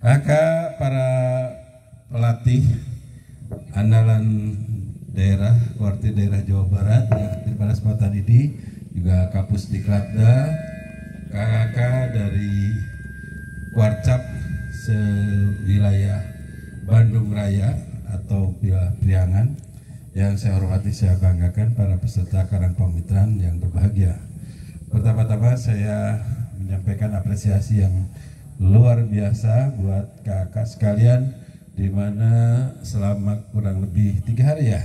Kakak para pelatih andalan daerah Kuarti daerah Jawa Barat yang pada kesempatan ini juga Kapus Diklatda, kakak dari Kuarcap sewilayah Bandung Raya atau Priangan yang saya hormati, saya banggakan para peserta Karang Pamitran yang berbahagia. Pertama-tama saya menyampaikan apresiasi yang luar biasa buat kakak sekalian, di mana selama kurang lebih 3 hari ya,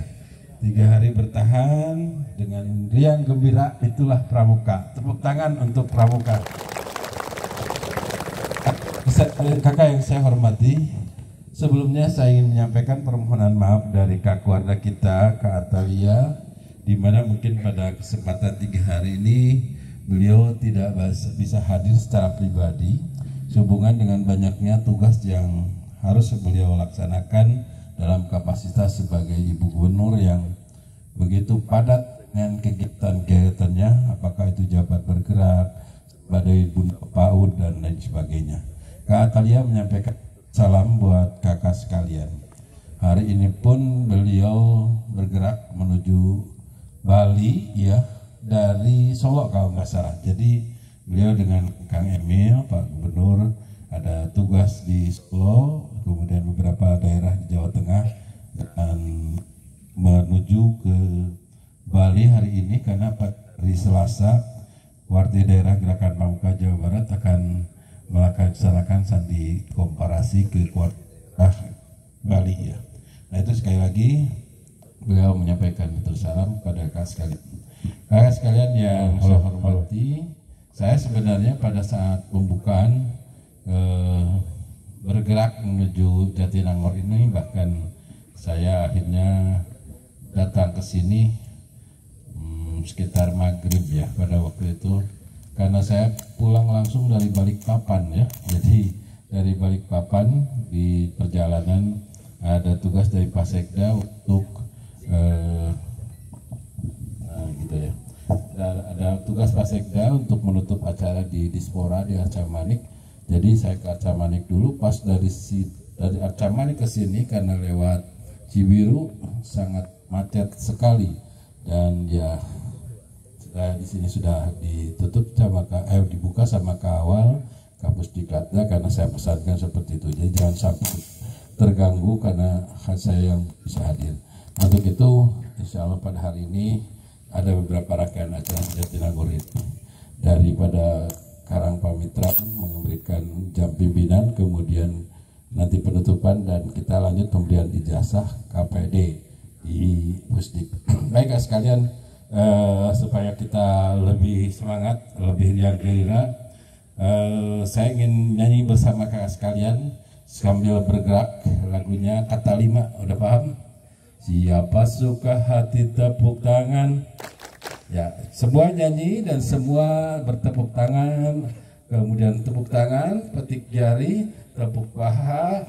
3 hari bertahan dengan riang gembira, itulah Pramuka. Tepuk tangan untuk Pramuka. Kakak yang saya hormati, sebelumnya saya ingin menyampaikan permohonan maaf dari Kak keluarga kita, Kak Atalia, di mana mungkin pada kesempatan 3 hari ini beliau tidak bisa hadir secara pribadi sehubungan dengan banyaknya tugas yang harus beliau laksanakan dalam kapasitas sebagai Ibu Gubernur yang begitu padat dengan kegiatan-kegiatannya, apakah itu jabat bergerak, badai bunda PAUD dan lain sebagainya. Kak Atalia menyampaikan salam buat kakak sekalian. Hari ini pun beliau bergerak menuju Bali ya, dari Solo kalau nggak salah. Jadi beliau dengan Kang Emil, Pak Gubernur, ada tugas di Solo, kemudian beberapa daerah di Jawa Tengah, dan menuju ke Bali hari ini karena hari Selasa Warti Daerah Gerakan Pramuka Jawa Barat akan melaksanakan sandi komparasi ke Kuarcap Bali ya. Nah itu sekali lagi beliau menyampaikan salam kepada kakak sekalian. Kakak sekalian yang saya hormati, saya sebenarnya pada saat pembukaan bergerak menuju Jatinangor ini, bahkan saya akhirnya datang ke sini sekitar maghrib ya pada waktu itu, karena saya pulang langsung dari Balikpapan ya. Jadi dari Balikpapan di perjalanan ada tugas dari Pak Sekda untuk gitu ya. Ada tugas Pak Sekda untuk menutup acara di Dispora di Arca Manik. Jadi saya ke Arca Manik dulu, pas dari Arca Manik ke sini karena lewat Cibiru sangat macet sekali, dan ya saya di sini sudah ditutup sama dibuka sama kawal Kapus Diklatda karena saya pesankan seperti itu. Jadi jangan sampai terganggu karena saya yang bisa hadir. Untuk itu insya Allah pada hari ini ada beberapa rangkaian acara Jatinangor itu, daripada Karang Pamitran memberikan jam pimpinan, kemudian nanti penutupan, dan kita lanjut pemberian ijazah KPD di Pusdik. Baik sekalian, supaya kita lebih semangat, lebih riang gembira, saya ingin nyanyi bersama kakak sekalian sambil bergerak lagunya Kata Lima. Udah paham? Siapa suka hati tepuk tangan. Ya, semua nyanyi dan semua bertepuk tangan, kemudian tepuk tangan, petik jari, tepuk paha,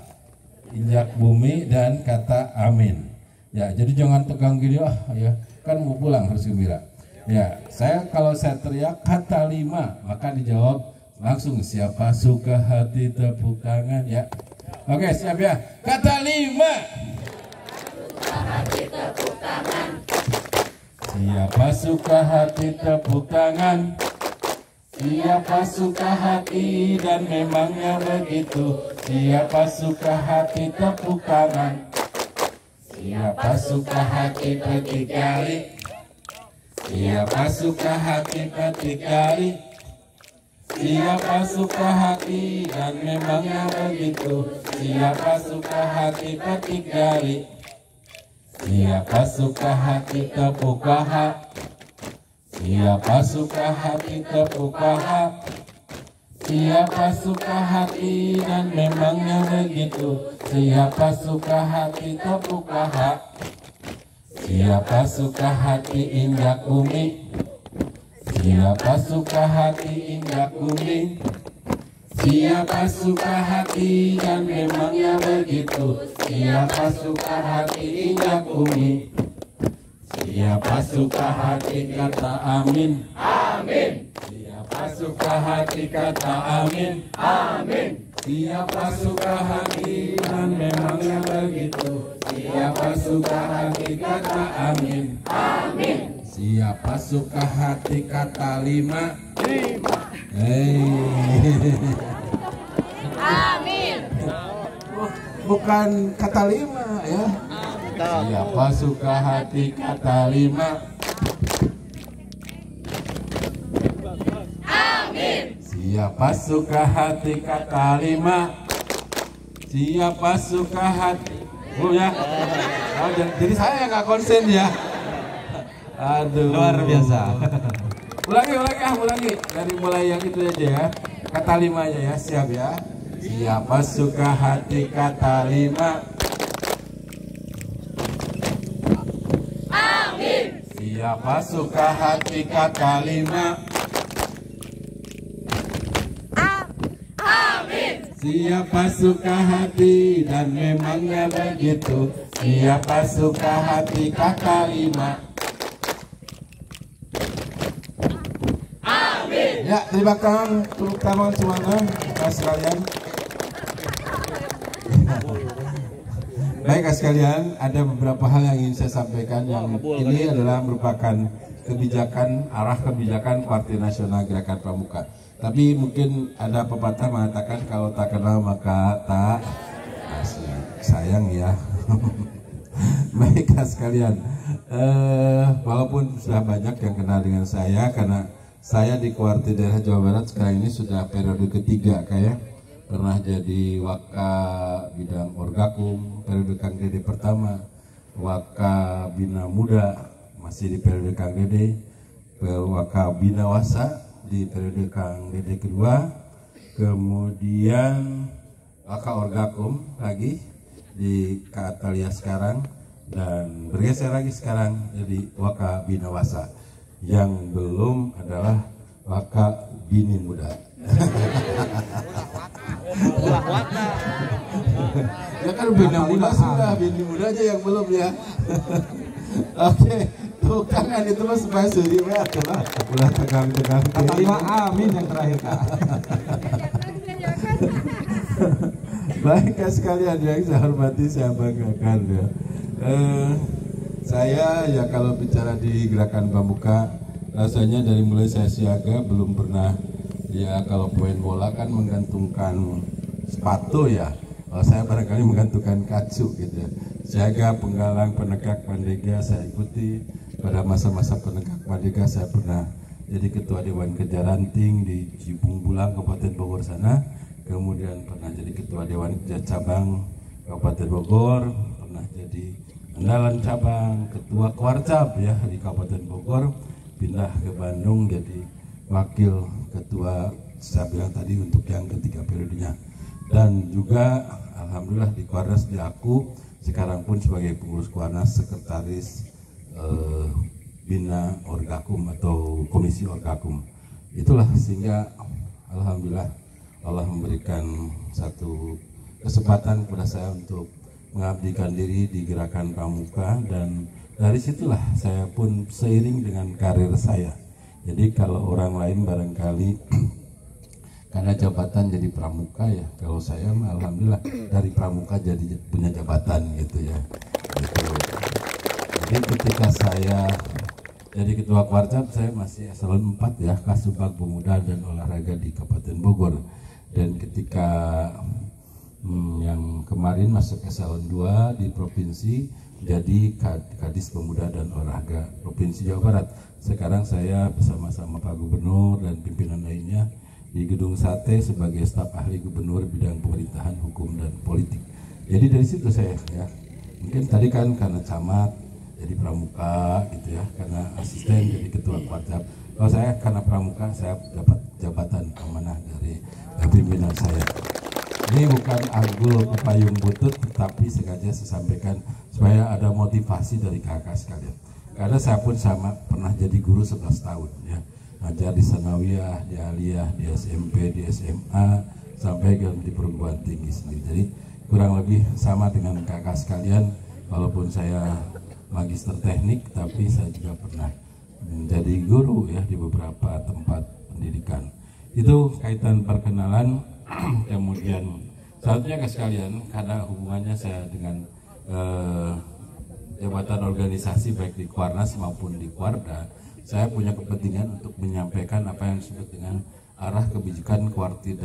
injak bumi, dan kata amin. Ya, jadi jangan tegang gini, ya kan mau pulang harus gembira. Ya, kalau saya teriak kata 5, maka dijawab langsung siapa suka hati tepuk tangan ya. Oke, siap ya. Kata 5. Hati tepuk tangan. Siapa suka hati tepuk tangan. Siapa suka hati dan memangnya begitu. Siapa suka hati tepuk tangan. Siapa suka hati petik jari. Siapa suka hati petik jari. Siapa suka hati dan memangnya begitu. Siapa suka hati petik jari. Siapa suka hati tepuk paha. Siapa suka hati tepuk paha. Siapa suka hati dan memangnya begitu. Siapa suka hati tepuk paha. Siapa suka hati injak bumi. Siapa suka hati injak bumi. Siapa suka hati dan memangnya begitu. Siapa suka hati injak bumi. Siapa suka hati kata amin. Amin. Siapa suka hati kata amin. Amin. Siapa suka hati dan memangnya begitu. Siapa suka hati kata amin. Amin. Siapa suka hati kata lima. Amin. Bukan kata lima ya. Siapa suka hati kata lima. Amin. Siapa suka hati kata lima. Siapa suka hati. Ya. Oh, jadi saya nggak konsen ya. Aduh. Luar biasa. Ulangi. Dari mulai yang itu aja ya. Kata limanya ya, siap ya. Siapa suka hati kata lima. Amin. Siapa suka hati kata lima. Amin. Siapa suka hati dan memangnya begitu. Siapa suka hati kata lima. Amin. Ya, di belakang tepuk tangan semuanya, Mas sekalian. Baik sekalian, ada beberapa hal yang ingin saya sampaikan. Yang ini adalah merupakan arah kebijakan Partai Nasional Gerakan Pramuka. Tapi mungkin ada pepatah mengatakan kalau tak kenal maka tak sayang ya. Baik sekalian, walaupun sudah banyak yang kenal dengan saya karena saya di Kuarti daerah Jawa Barat sekarang ini sudah periode ketiga kayak. Pernah jadi Waka Bidang Orgakum periode Kang Dede pertama, Waka Bina Muda masih di periode Kang Dede, Waka Bina Wasa di periode Kang Dede kedua, kemudian Waka Orgakum lagi di Katalia sekarang, dan bergeser lagi sekarang jadi Waka Bina Wasa. Yang belum adalah Waka Bini Muda. Ya kan Bina Muda sudah, Bini Muda aja yang belum ya. Oke, tuh tangan itu mas supaya suri adalah ulah tegang-tegang. Kata lima amin yang terakhir Kak. Baik sekalian yang saya hormati, saya banggakan ya. Saya ya kalau bicara di Gerakan Pramuka, rasanya dari mulai saya siaga belum pernah ya, kalau poin bola kan menggantungkan sepatu ya. Kalau saya barangkali menggantungkan kacu gitu ya. Siaga, penggalang, penegak, pandega saya ikuti. Pada masa-masa penegak pandega saya pernah jadi ketua Dewan Kerja Ranting di Cibung Bulang, Kabupaten Bogor sana. Kemudian pernah jadi ketua Dewan Kerja Cabang Kabupaten Bogor, pernah jadi andalan cabang, ketua Kuarcap ya di Kabupaten Bogor, pindah ke Bandung jadi wakil ketua saya bilang tadi untuk yang ketiga periodenya, dan juga alhamdulillah di Kuarnas di aku sekarang pun sebagai pengurus Kuarnas, sekretaris Bina Orgakum atau Komisi Orgakum. Itulah sehingga alhamdulillah Allah memberikan satu kesempatan kepada saya untuk mengabdikan diri di Gerakan Pramuka, dan dari situlah saya pun seiring dengan karir saya. Jadi kalau orang lain barangkali karena jabatan jadi pramuka ya, kalau saya alhamdulillah dari pramuka jadi punya jabatan gitu ya. Gitu. Jadi ketika saya jadi ketua Kuarcap, saya masih eselon 4 ya, Kasubag Pemuda dan Olahraga di Kabupaten Bogor. Dan ketika yang kemarin masuk eselon 2 di provinsi, jadi Kadis Pemuda dan Olahraga Provinsi Jawa Barat. Sekarang saya bersama-sama Pak Gubernur dan pimpinan lainnya di Gedung Sate sebagai staf ahli Gubernur bidang pemerintahan, hukum dan politik. Jadi dari situ saya ya, mungkin tadi kan karena camat jadi pramuka gitu ya, karena asisten jadi ketua Kuarcap. Kalau saya karena pramuka saya dapat jabatan amanah dari pimpinan saya. Ini bukan argul payung butut, tapi sengaja saya sampaikan supaya ada motivasi dari kakak sekalian. Karena saya pun sama pernah jadi guru 11 tahun ya, ngajar di Sanawiyah, di Aliyah, di SMP, di SMA, sampai di perguruan tinggi sendiri. Jadi kurang lebih sama dengan kakak sekalian, walaupun saya magister teknik, tapi saya juga pernah menjadi guru ya di beberapa tempat pendidikan. Itu kaitan perkenalan. Kemudian selanjutnya sekalian, karena hubungannya saya dengan jabatan organisasi baik di Kuarnas maupun di Kuarda, saya punya kepentingan untuk menyampaikan apa yang disebut dengan arah kebijakan kuartir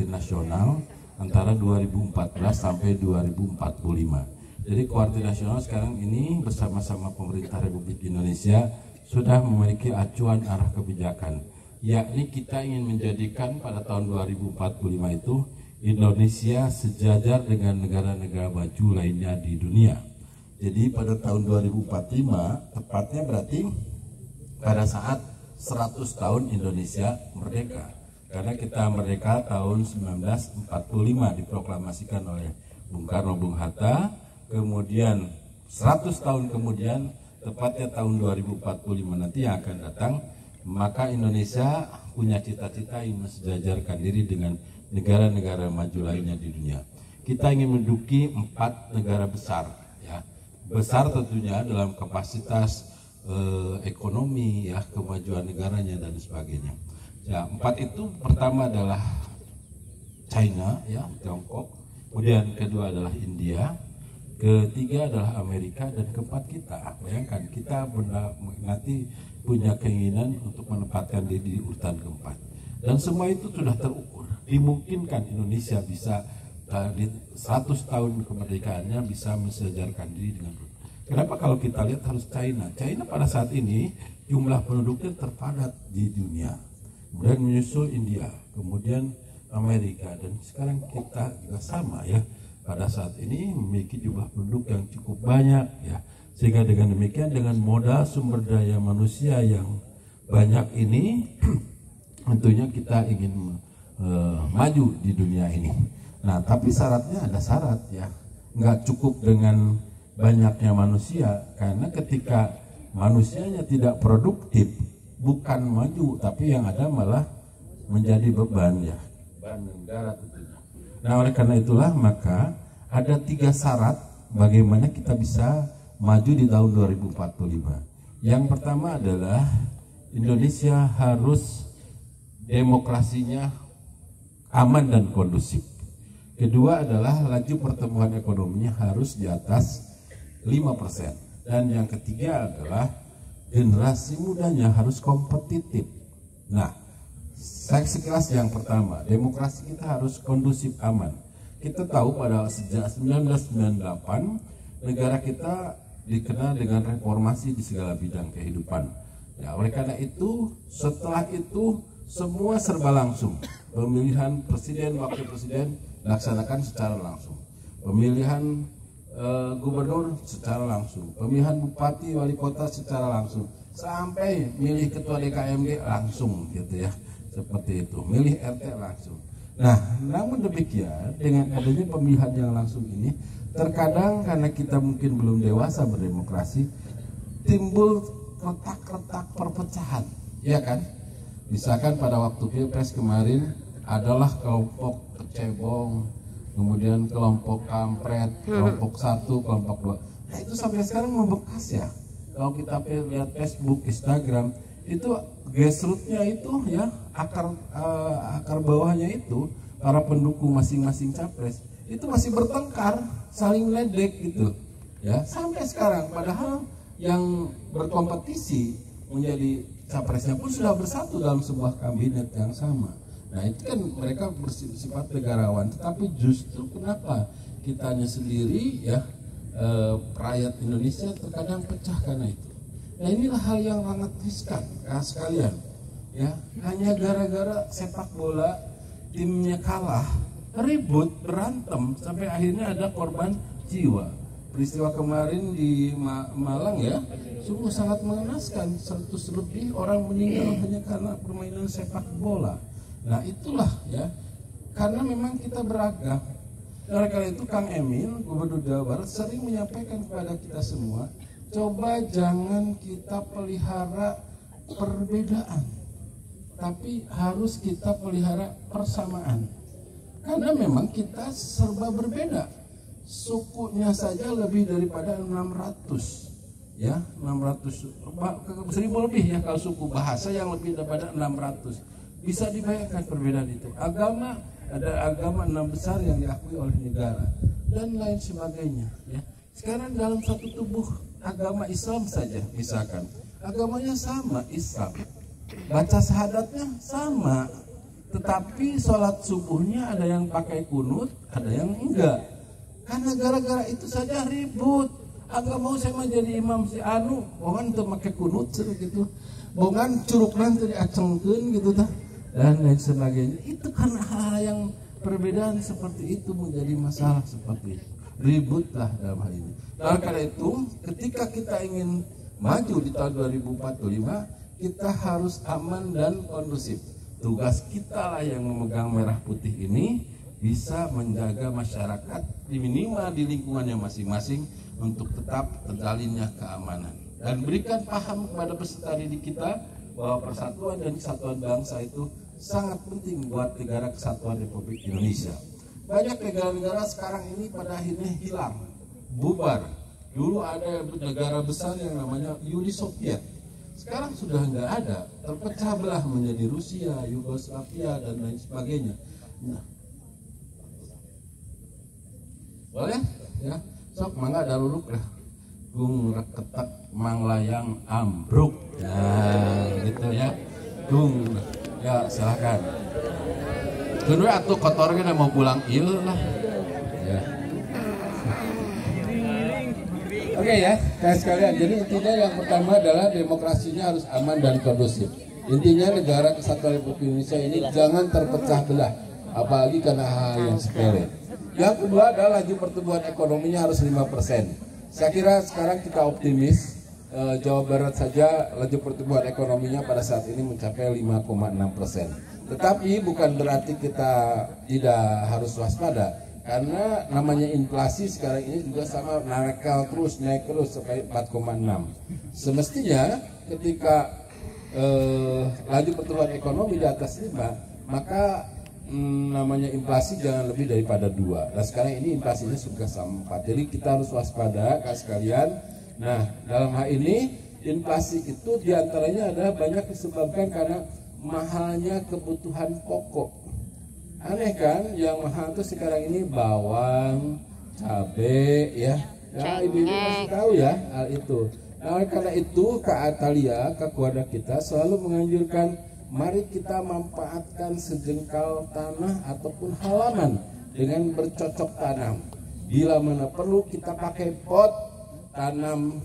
nasional antara 2014 sampai 2045. Jadi kuartir nasional sekarang ini bersama-sama pemerintah Republik Indonesia sudah memiliki acuan arah kebijakan, yakni kita ingin menjadikan pada tahun 2045 itu Indonesia sejajar dengan negara-negara maju lainnya di dunia. Jadi pada tahun 2045 tepatnya berarti pada saat 100 tahun Indonesia merdeka. Karena kita merdeka tahun 1945 diproklamasikan oleh Bung Karno Bung Hatta. Kemudian 100 tahun kemudian tepatnya tahun 2045 nanti yang akan datang, maka Indonesia punya cita-cita ingin mensejajarkan diri dengan negara-negara maju lainnya di dunia. Kita ingin menduduki 4 negara besar, ya. Besar tentunya dalam kapasitas ekonomi, ya, kemajuan negaranya dan sebagainya. Ya, 4 itu pertama adalah China, ya, Tiongkok. Kemudian kedua adalah India. Ketiga adalah Amerika, dan keempat kita. Bayangkan kita nanti punya keinginan untuk menempatkan diri di urutan keempat. Dan semua itu sudah terukur. Dimungkinkan Indonesia bisa di 100 tahun kemerdekaannya bisa mensejajarkan diri dengan. Kenapa kalau kita lihat harus China? China pada saat ini jumlah penduduknya terpadat di dunia. Kemudian menyusul India, kemudian Amerika, dan sekarang kita juga sama, ya. Pada saat ini memiliki jumlah penduduk yang cukup banyak, ya. Sehingga dengan demikian dengan modal sumber daya manusia yang banyak ini tentunya kita ingin maju di dunia ini. Nah, tapi syaratnya ada syarat, ya. Nggak cukup dengan banyaknya manusia, karena ketika manusianya tidak produktif, bukan maju, tapi yang ada malah menjadi beban, ya, beban negara tentunya. Nah, oleh karena itulah maka ada 3 syarat bagaimana kita bisa maju di tahun 2045. Yang pertama adalah Indonesia harus demokrasinya aman dan kondusif. Kedua adalah laju pertumbuhan ekonominya harus di atas 5%. Dan yang ketiga adalah generasi mudanya harus kompetitif. Nah, saya sekelas yang pertama, demokrasi kita harus kondusif, aman. Kita tahu pada sejak 1998 negara kita dikenal dengan reformasi di segala bidang kehidupan. Ya, oleh karena itu setelah itu semua serba langsung. Pemilihan presiden, wakil presiden dilaksanakan secara langsung. Pemilihan gubernur secara langsung. Pemilihan bupati, wali kota secara langsung. Sampai milih ketua DKMG langsung, gitu ya. Seperti itu. Milih RT langsung. Nah, namun demikian dengan adanya pemilihan yang langsung ini, terkadang karena kita mungkin belum dewasa berdemokrasi, timbul retak-retak perpecahan, ya kan? Misalkan pada waktu Pilpres kemarin adalah kelompok cebong, kemudian kelompok kampret, kelompok 1, kelompok 2. Nah, itu sampai sekarang membekas, ya. Kalau kita lihat Facebook, Instagram, itu grassroots-nya itu, ya, akar bawahnya itu para pendukung masing-masing capres itu masih bertengkar, saling ledek gitu, ya, sampai sekarang. Padahal yang berkompetisi menjadi capresnya pun sudah bersatu dalam sebuah kabinet yang sama. Nah, itu kan mereka bersifat negarawan, tetapi justru kenapa kitanya sendiri, ya, rakyat Indonesia terkadang pecah karena itu. Nah, inilah hal yang sangat riskan, sekalian, ya. Hanya gara-gara sepak bola timnya kalah, ribut, berantem, sampai akhirnya ada korban jiwa. Peristiwa kemarin di Malang, ya, sungguh sangat mengenaskan. 100 lebih orang meninggal hanya karena permainan sepak bola. Nah, itulah, ya, karena memang kita beragam. Oleh karena itu Kang Emil, Gubernur Jawa Barat, sering menyampaikan kepada kita semua, coba jangan kita pelihara perbedaan, tapi harus kita pelihara persamaan. Karena memang kita serba berbeda. Sukunya saja lebih daripada 600, ya, 1000 lebih, ya, kalau suku bahasa yang lebih daripada 600. Bisa dibayangkan perbedaan itu. Agama ada agama 6 besar yang diakui oleh negara dan lain sebagainya. Ya. Sekarang dalam satu tubuh agama Islam saja, misalkan agamanya sama Islam, baca syahadatnya sama, tetapi sholat subuhnya ada yang pakai kunut, ada yang enggak. Karena gara-gara itu saja ribut. Agak mau saya menjadi imam si anu, bongan untuk pakai kunut gitu, bongan curug nanti diacengkeun gitu dah, dan lain sebagainya. Itu karena hal yang perbedaan seperti itu menjadi masalah seperti itu. Ributlah dalam hal ini. Dan karena itu, ketika kita ingin maju di tahun 2045, kita harus aman dan kondusif. Tugas kita lah yang memegang merah putih ini bisa menjaga masyarakat minimal di lingkungannya masing-masing untuk tetap terjalinnya keamanan dan berikan paham kepada peserta didik kita bahwa persatuan dan kesatuan bangsa itu sangat penting buat negara kesatuan Republik Indonesia. Banyak negara-negara sekarang ini pada akhirnya hilang, bubar. Dulu ada negara besar yang namanya Uni Soviet, sekarang sudah nggak ada, terpecah belah menjadi Rusia, Yugoslavia dan lain sebagainya. Nah, boleh ya, sok mangga daluruk lah, gung reketak manglayang ambruk, nah gitu ya, gung ya silakan. Kedua atuh kotornya mau pulang il lah ya. Oke ya, kayak sekalian. Jadi intinya yang pertama adalah demokrasinya harus aman dan kondusif. Intinya negara kesatuan Republik Indonesia ini jangan terpecah belah, apalagi karena hal yang sepele. Yang kedua adalah laju pertumbuhan ekonominya harus 5%. Saya kira sekarang kita optimis, Jawa Barat saja laju pertumbuhan ekonominya pada saat ini mencapai 5,6%. Tetapi bukan berarti kita tidak harus waspada, karena namanya inflasi sekarang ini juga sama naik terus sampai 4,6. Semestinya ketika laju pertumbuhan ekonomi di atas 5, maka namanya inflasi jangan lebih daripada 2. Nah sekarang ini inflasinya sudah sama 4. Jadi kita harus waspada kan sekalian. Nah dalam hal ini inflasi itu diantaranya adalah banyak disebabkan karena mahalnya kebutuhan pokok. Aneh kan, yang mahal itu sekarang ini bawang, cabai ya. Ya ibu-ibu masih tahu ya hal itu. Nah karena itu Kak Atalia, Kak Keluarga kita selalu menganjurkan mari kita manfaatkan sejengkal tanah ataupun halaman dengan bercocok tanam. Bila mana perlu kita pakai pot, tanam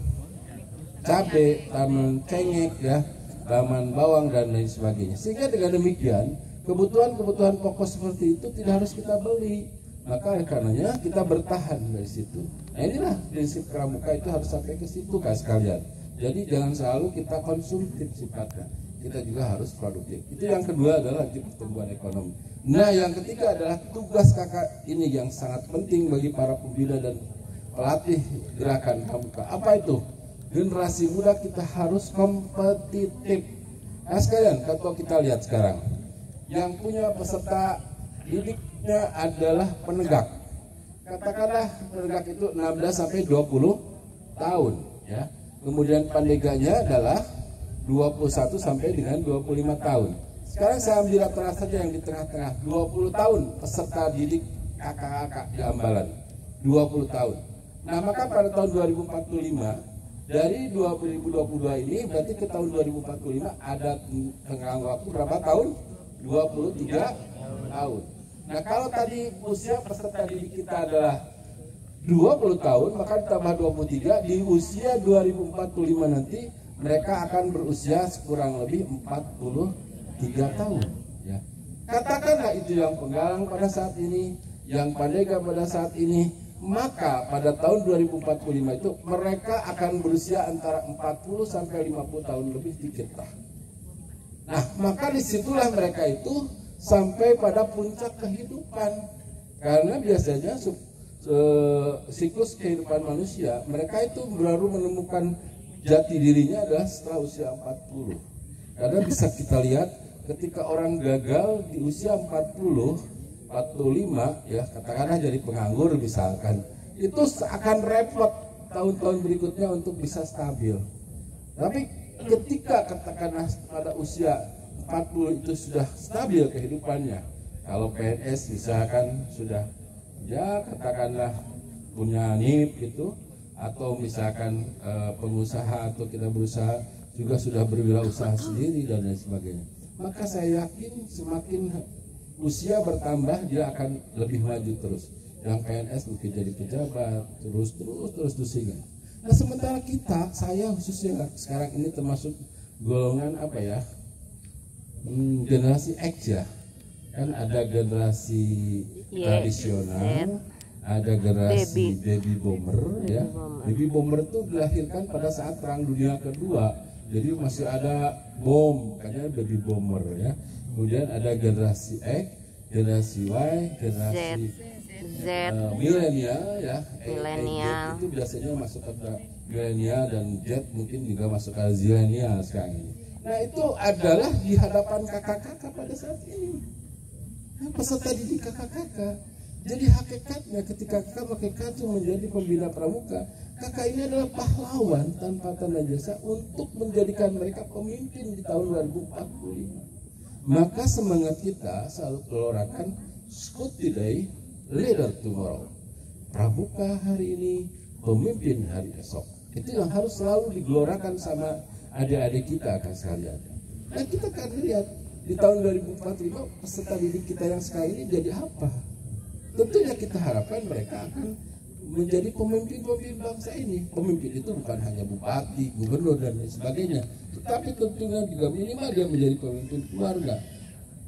cabai, tanam cengek ya, tanaman bawang dan lain sebagainya. Sehingga dengan demikian kebutuhan-kebutuhan pokok seperti itu tidak harus kita beli. Maka karenanya kita bertahan dari situ. Nah inilah prinsip pramuka itu harus sampai ke situ kan sekalian. Jadi jangan selalu kita konsumtif sifatnya, kita juga harus produktif. Itu yang kedua adalah pertumbuhan ekonomi. Nah yang ketiga adalah tugas kakak ini yang sangat penting bagi para pembina dan pelatih gerakan pramuka. Apa itu? Generasi muda kita harus kompetitif. Nah sekalian, kalau kita lihat sekarang, yang punya peserta didiknya adalah penegak. Katakanlah penegak itu 16 sampai 20 tahun ya. Kemudian pandeganya adalah 21 sampai dengan 25 tahun. Sekarang saya ambil rata-rata saja yang di tengah-tengah, 20 tahun peserta didik kakak-kakak di Ambalan, 20 tahun. Nah maka pada tahun 2045, dari 2022 ini berarti ke tahun 2045 ada tenggang waktu berapa tahun? 23 tahun. Nah kalau tadi usia peserta didik kita adalah 20 tahun, maka ditambah 23, di usia 2045 nanti mereka akan berusia kurang lebih 43 tahun ya. Katakanlah itu yang penggalang pada saat ini, yang pandega pada saat ini, maka pada tahun 2045 itu mereka akan berusia antara 40 sampai 50 tahun lebih dikit lah. Nah maka disitulah mereka itu sampai pada puncak kehidupan, karena biasanya siklus kehidupan manusia mereka itu baru menemukan jati dirinya adalah setelah usia 40. Karena bisa kita lihat ketika orang gagal di usia 40, 45 ya, katakanlah jadi penganggur misalkan, itu akan repot tahun-tahun berikutnya untuk bisa stabil. Tapi ketika katakanlah pada usia 40 itu sudah stabil kehidupannya, Kalau PNS misalkan sudah ya katakanlah punya NIP gitu, atau misalkan pengusaha atau kita berusaha juga sudah berwirausaha sendiri dan lain sebagainya, maka saya yakin semakin usia bertambah dia akan lebih maju terus. Yang PNS mungkin jadi pejabat terus sehingga. Nah sementara saya khususnya sekarang ini termasuk golongan apa ya, generasi X ya. Kan ada generasi tradisional, ada generasi baby boomer ya. Baby boomer itu dilahirkan pada saat Perang Dunia Kedua, jadi masih ada bom, makanya baby boomer ya. Kemudian ada generasi X, generasi Y, generasi Z, milenial ya. Milenial itu biasanya masuk ke milenial, dan Z mungkin juga masuk ke zilenial sekarang ini. Nah itu adalah di hadapan kakak-kakak pada saat ini. Peserta didik kakak-kakak. Jadi hakikatnya ketika kakak pakai kartu menjadi pembina pramuka, kakak ini adalah pahlawan tanpa tanda jasa untuk menjadikan mereka pemimpin di tahun 2045. Maka semangat kita selalu gelorakan Scout today, leader tomorrow. Pramuka hari ini, pemimpin hari esok. Itu yang harus selalu digelorakan sama adik-adik kita akan sekalian. Nah kita akan lihat di tahun 2045 peserta didik kita yang sekarang ini jadi apa? Tentunya kita harapkan mereka akan menjadi pemimpin-pemimpin bangsa ini. Pemimpin itu bukan hanya bupati, gubernur dan lain sebagainya, tetapi tentunya juga minimal dia menjadi pemimpin keluarga.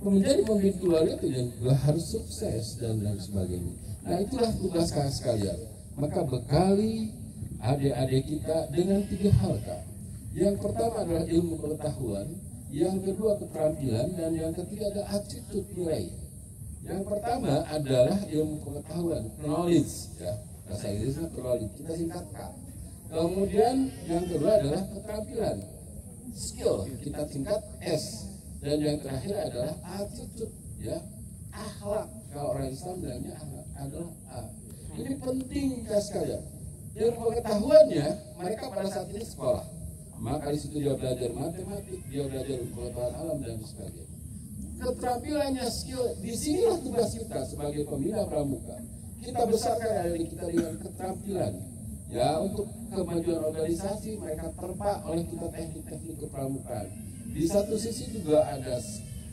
Menjadi pemimpin keluarga itu juga harus sukses dan lain sebagainya. Nah itulah tugas sekalian. Maka bekali adik-adik kita dengan 3 hal Kak. Yang pertama adalah ilmu pengetahuan, yang kedua keterampilan, dan yang ketiga adalah attitude nilai. Yang pertama adalah ilmu pengetahuan, knowledge ya, bahasa Inggrisnya knowledge, kita singkatkan. Kemudian yang kedua adalah keterampilan, skill, kita singkat S. Dan yang terakhir adalah attitude ya, akhlak. Kalau orang Islam bilangnya akhlak adalah A. Ini penting ya sekalian. Ilmu pengetahuannya mereka pada saat ini sekolah, maka di situ dia belajar matematik, dia belajar pengetahuan alam dan sebagainya. Keterampilannya skill, disinilah tugas kita sebagai pembina pramuka. Kita besarkan adik kita dengan keterampilan ya, untuk kemajuan organisasi mereka terpa oleh kita teknik-teknik kepramukaan. Di satu sisi juga ada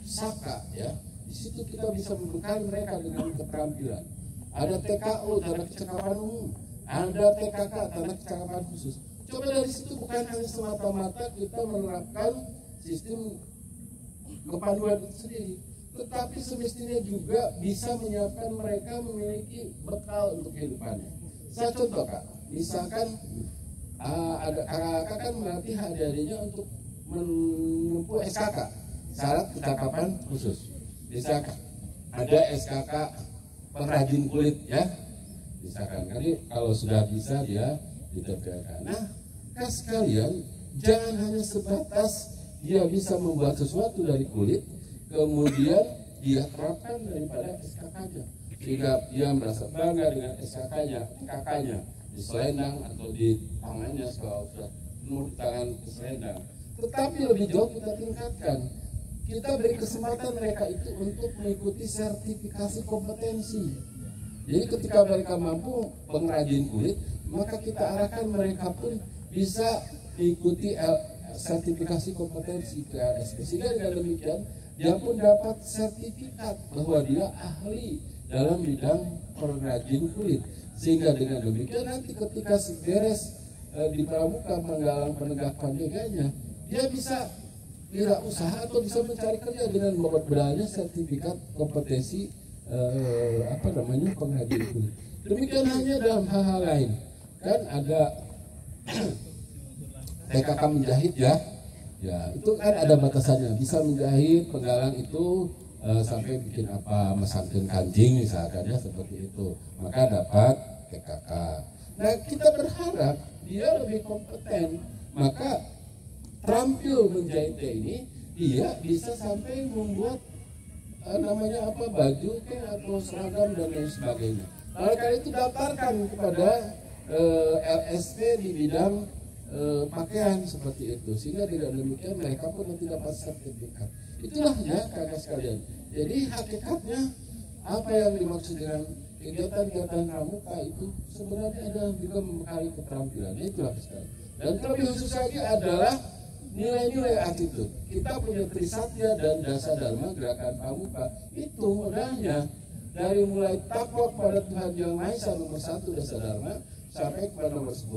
saka ya, di situ kita bisa membekali mereka dengan keterampilan. Ada TKU, tanda kecakapan umum, ada TKK, tanda kecakapan khusus. Coba dari situ bukan hanya semata-mata kita menerapkan sistem kepanduan itu sendiri, tetapi semestinya juga bisa menyiapkan mereka memiliki bekal untuk kehidupannya. Saya contoh Kak, misalkan ada kakak kan melatih adik-adiknya untuk menempuh SKK, syarat kecakapan khusus. Misalkan ada SKK pengrajin kulit ya, misalkan jadi kalau sudah bisa dia diterapkan. Nah, kan sekalian jangan hanya sebatas dia bisa membuat sesuatu dari kulit, kemudian dia terapkan daripada SKK-nya, sehingga dia merasa bangga dengan SKK-nya, kakaknya di selendang atau di tangannya kalau sudah penuh tangan ke selendang. Tetapi lebih jauh kita tingkatkan, kita beri kesempatan mereka itu untuk mengikuti sertifikasi kompetensi. Jadi ketika mereka mampu pengrajin kulit, maka kita arahkan mereka pun bisa mengikuti sertifikasi kompetensi ke LSP. Sehingga dengan demikian dia pun dapat sertifikat bahwa dia ahli dalam bidang pengrajin kulit. Sehingga dengan demikian nanti ketika beres di pramuka menggalang penegakan nilainya, dia bisa wirausaha atau bisa mencari kerja dengan memperoleh sertifikat kompetensi pengrajin kulit. Demikian hanya dalam hal-hal lain. Kan ada TKK menjahit ya, itu kan ada batasannya. Bisa menjahit penggalang itu sampai bikin apa, mesangkeun kancing misalkan ya, seperti itu. Maka dapat TKK. Nah kita berharap dia lebih kompeten, maka terampil menjahitnya ini dia bisa sampai membuat baju atau seragam dan lain sebagainya. Oleh karena itu daftarkan kepada LSP di bidang pakaian seperti itu, sehingga tidak demikian mereka pun nanti dapat sertifikat. Itulah ya kakak sekalian. Jadi hakikatnya apa yang dimaksud dengan kegiatan-kegiatan pramuka itu sebenarnya adalah juga membekali keterampilan. Itulah sekali. Dan terlebih khusus lagi adalah nilai-nilai attitude. Kita punya Trisatya dan Dasa Dharma gerakan pramuka. Itu modalnya dari mulai takluk pada Tuhan Yang Maha Esa nomor 1 Dasa Dharma sampai kepada nomor 10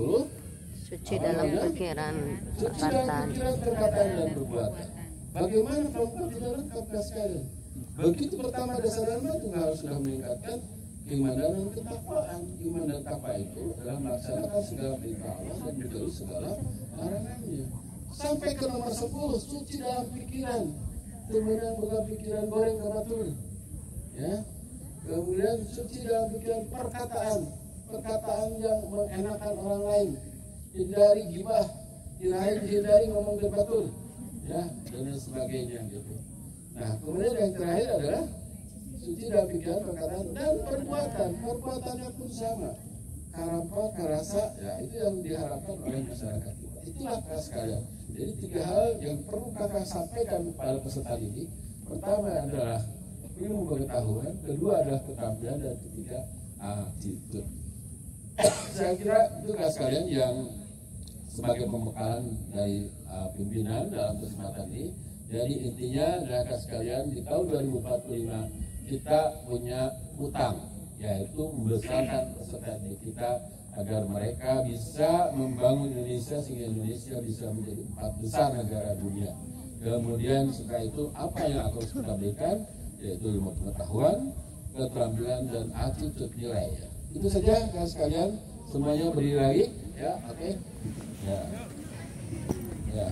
suci dalam pikiran, perkataan dan perbuatan. Bagaimana pramuka tidak lengkap sekali. Begitu pertama Dasa Dharma itu harus sudah meningkatkan keimanan dan ketakwaan. Iman dan takwa itu adalah melaksanakan segala perintah Allah dan menjauhi segala larangannya. Sampai ke nomor 10 suci dalam pikiran. Kemudian bukan pikiran goreng ke batul. Ya. Kemudian suci dalam pikiran perkataan. Perkataan yang mengenakan orang lain. Hindari gibah, hindari ngomong berbatul, ya, dan sebagainya gitu. Nah, kemudian yang terakhir adalah suci dalam pikiran, perkataan dan perbuatan. Perbuatannya pun sama. Karampa, karasa, ya itu yang diharapkan oleh masyarakat kita. Itulah kakak sekalian. Jadi 3 hal yang perlu kakak sampaikan kepada peserta didik. Pertama adalah ilmu pengetahuan, kedua adalah keterampilan, dan ketiga attitude. Saya kira itu kakak sekalian yang sebagai pembekalan dari pimpinan dalam kesempatan ini. Jadi intinya kakak sekalian di tahun 2045 kita punya utang, yaitu membesarkan peserta didik kita agar mereka bisa membangun Indonesia sehingga Indonesia bisa menjadi 4 besar negara dunia. Kemudian setelah itu apa yang harus kita berikan, yaitu ilmu pengetahuan, keterampilan, dan attitude nilai. Ya. Itu saja kakak sekalian, semuanya berdiri lagi, ya, oke. Ya. Ya.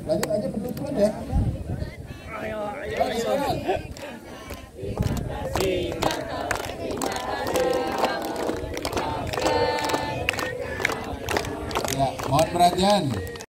Lanjut aja penutupan ya. Ayo. Ya, mohon perhatian.